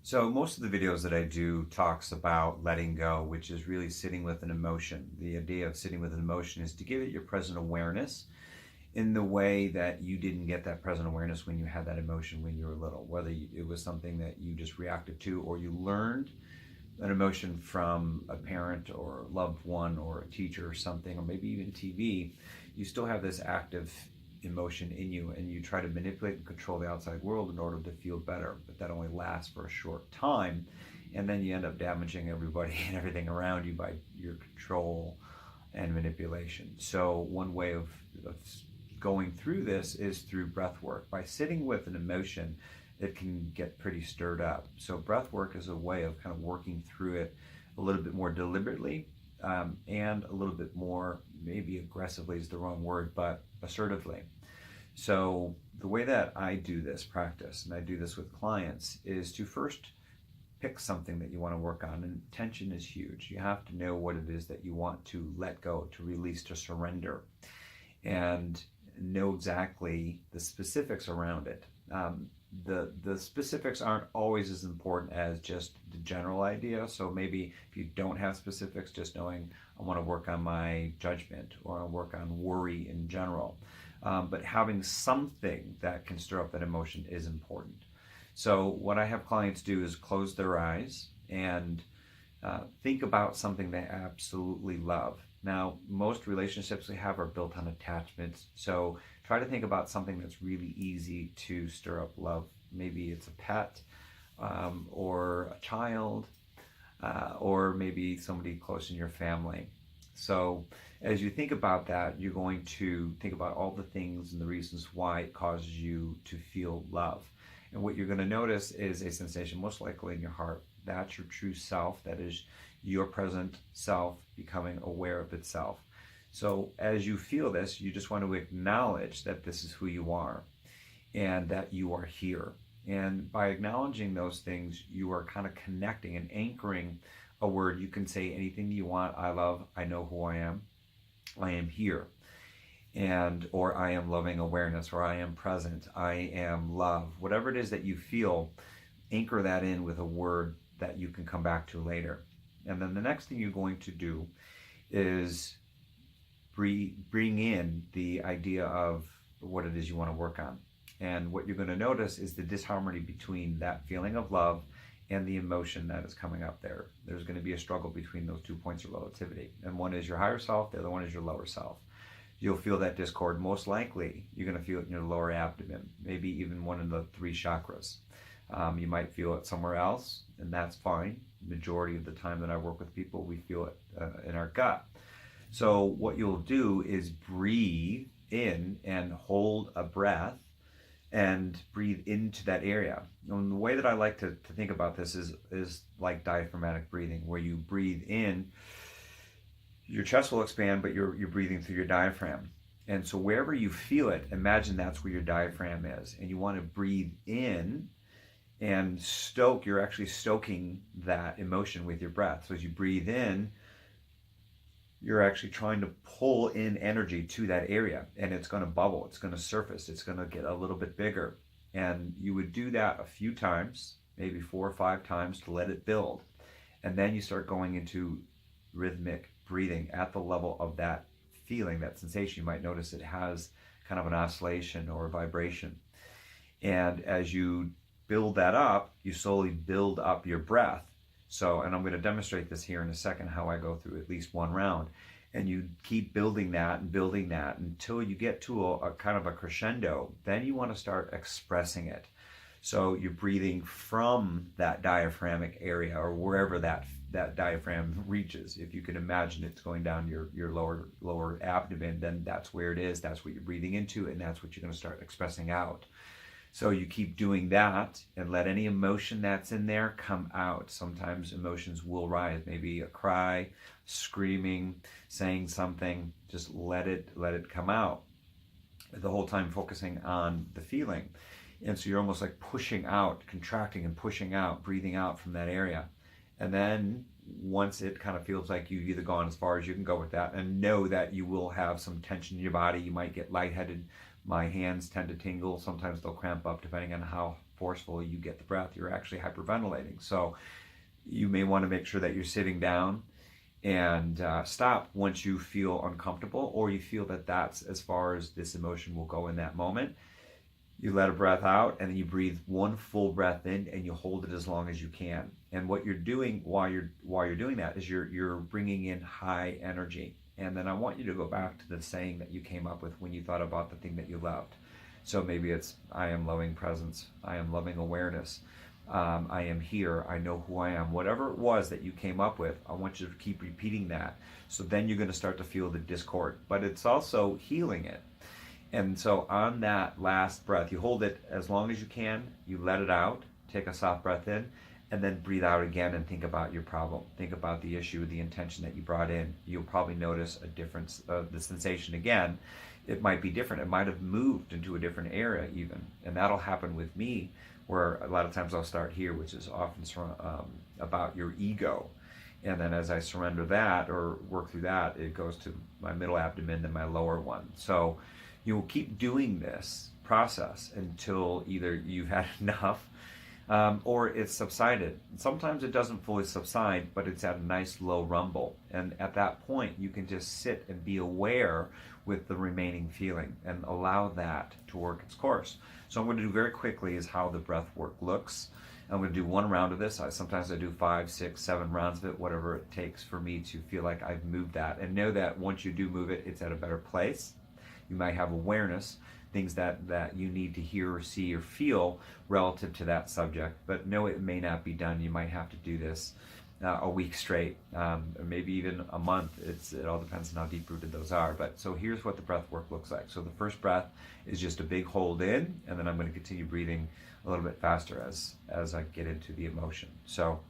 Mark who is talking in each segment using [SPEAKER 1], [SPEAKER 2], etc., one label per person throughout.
[SPEAKER 1] So most of the videos that I do talks about letting go, which is really sitting with an emotion. The idea of sitting with an emotion is to give it your present awareness in the way that you didn't get that present awareness when you had that emotion when you were little, whether it was something that you just reacted to or you learned an emotion from a parent or a loved one or a teacher or something, or maybe even TV. You still have this active emotion in you and you try to manipulate and control the outside world in order to feel better, but that only lasts for a short time, and then you end up damaging everybody and everything around you by your control and manipulation. So one way of going through this is through breath work. By sitting with an emotion, it can get pretty stirred up. So breath work is a way of kind of working through it a little bit more deliberately, and a little bit more, maybe aggressively is the wrong word, but assertively. So the way that I do this practice, and I do this with clients, is to first pick something that you want to work on. And tension is huge. You have to know what it is that you want to let go, to release, to surrender, and know exactly the specifics around it. The specifics aren't always as important as just the general idea. So maybe if you don't have specifics, just knowing I want to work on my judgment or I want to work on worry in general. But having something that can stir up that emotion is important. So what I have clients do is close their eyes and think about something they absolutely love. Now, most relationships we have are built on attachments, so try to think about something that's really easy to stir up love. Maybe it's a pet, or a child, or maybe somebody close in your family. So as you think about that, you're going to think about all the things and the reasons why it causes you to feel love. And what you're going to notice is a sensation, most likely in your heart. That's your true self. That is your present self becoming aware of itself. So as you feel this, you just want to acknowledge that this is who you are and that you are here. And by acknowledging those things, you are kind of connecting and anchoring a word. You can say anything you want. I love, I know who I am here. And, or I am loving awareness, or I am present, I am love. Whatever it is that you feel, anchor that in with a word that you can come back to later. And then the next thing you're going to do is bring in the idea of what it is you want to work on. And what you're going to notice is the disharmony between that feeling of love and the emotion that is coming up there. There's going to be a struggle between those 2 points of relativity. And one is your higher self, the other one is your lower self. You'll feel that discord. Most likely, you're going to feel it in your lower abdomen, maybe even one of the 3 chakras. You might feel it somewhere else, and that's fine. Majority of the time that I work with people, we feel it in our gut. So what you'll do is breathe in and hold a breath and breathe into that area. And the way that I like to think about this is like diaphragmatic breathing, where you breathe in, your chest will expand, but you're breathing through your diaphragm. And so wherever you feel it, imagine that's where your diaphragm is. And you want to breathe in and you're actually stoking that emotion with your breath. So as you breathe in, you're actually trying to pull in energy to that area, and it's going to bubble, it's going to surface, it's going to get a little bit bigger. And you would do that a few times, maybe 4 or 5 times, to let it build. And then you start going into rhythmic breathing at the level of that feeling, that sensation. You might notice it has kind of an oscillation or a vibration. And as you build that up, you slowly build up your breath. So, and I'm going to demonstrate this here in a second, how I go through at least 1 round. And you keep building that until you get to a kind of a crescendo. Then you want to start expressing it. So you're breathing from that diaphragmatic area, or wherever that diaphragm reaches. If you can imagine it's going down your lower abdomen, then that's where it is. That's what you're breathing into, and that's what you're going to start expressing out. So you keep doing that and let any emotion that's in there come out. Sometimes emotions will rise, maybe a cry, screaming, saying something. Just let it come out. The whole time focusing on the feeling. And so you're almost like pushing out, contracting and pushing out, breathing out from that area. And then once it kind of feels like you've either gone as far as you can go with that, and know that you will have some tension in your body. You might get lightheaded. My hands tend to tingle. Sometimes they'll cramp up depending on how forceful you get the breath, you're actually hyperventilating. So you may want to make sure that you're sitting down and stop once you feel uncomfortable, or you feel that that's as far as this emotion will go in that moment. You let a breath out, and then you breathe one full breath in, and you hold it as long as you can. And what you're doing while you're doing that is you're bringing in high energy. And then I want you to go back to the saying that you came up with when you thought about the thing that you loved. So maybe it's, I am loving presence, I am loving awareness, I am here, I know who I am. Whatever it was that you came up with, I want you to keep repeating that. So then you're going to start to feel the discord, but it's also healing it. And so on that last breath, you hold it as long as you can, you let it out, take a soft breath in, and then breathe out again and think about your problem. Think about the issue, the intention that you brought in. You'll probably notice a difference of the sensation again. It might be different. It might have moved into a different area even. And that'll happen with me, where a lot of times I'll start here, which is often about your ego. And then as I surrender that or work through that, it goes to my middle abdomen and my lower one. So you will keep doing this process until either you've had enough or it's subsided. Sometimes it doesn't fully subside, but it's at a nice low rumble. And at that point, you can just sit and be aware with the remaining feeling and allow that to work its course. So I'm going to do very quickly is how the breath work looks. I'm going to do one round of this. Sometimes I do 5, 6, 7 rounds of it, whatever it takes for me to feel like I've moved that. And know that once you do move it, it's at a better place. You might have awareness, things that you need to hear or see or feel relative to that subject, but no, it may not be done. You might have to do this a week straight, or maybe even a month. It all depends on how deep-rooted those are. But so here's what the breath work looks like. So the first breath is just a big hold in, and then I'm going to continue breathing a little bit faster as I get into the emotion. So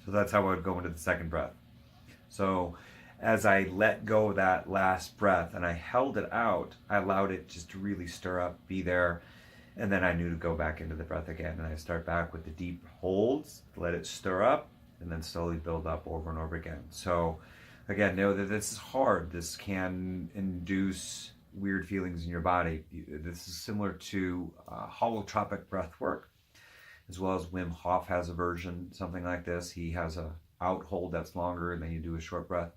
[SPEAKER 1] that's how I would go into the second breath. So as I let go of that last breath and I held it out, I allowed it just to really stir up, be there. And then I knew to go back into the breath again. And I start back with the deep holds, let it stir up, and then slowly build up over and over again. So again, know that this is hard. This can induce weird feelings in your body. This is similar to holotropic breath work, as well as Wim Hof has a version, something like this. He has a out hold that's longer, and then you do a short breath.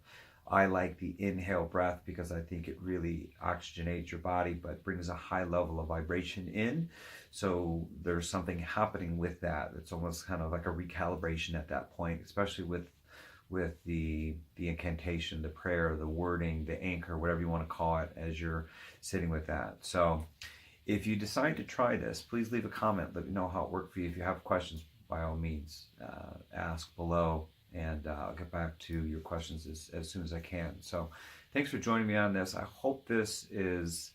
[SPEAKER 1] I like the inhale breath because I think it really oxygenates your body, but brings a high level of vibration in. So there's something happening with that. It's almost kind of like a recalibration at that point, especially with the incantation, the prayer, the wording, the anchor, whatever you want to call it, as you're sitting with that. So if you decide to try this, please leave a comment. Let me know how it worked for you. If you have questions, by all means, ask below, and I'll get back to your questions as soon as I can. So thanks for joining me on this. I hope this is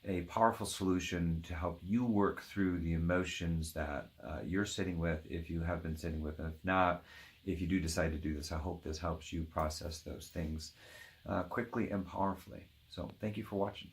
[SPEAKER 1] a powerful solution to help you work through the emotions that you're sitting with, if you have been sitting with them. If not, if you do decide to do this, I hope this helps you process those things quickly and powerfully. So thank you for watching.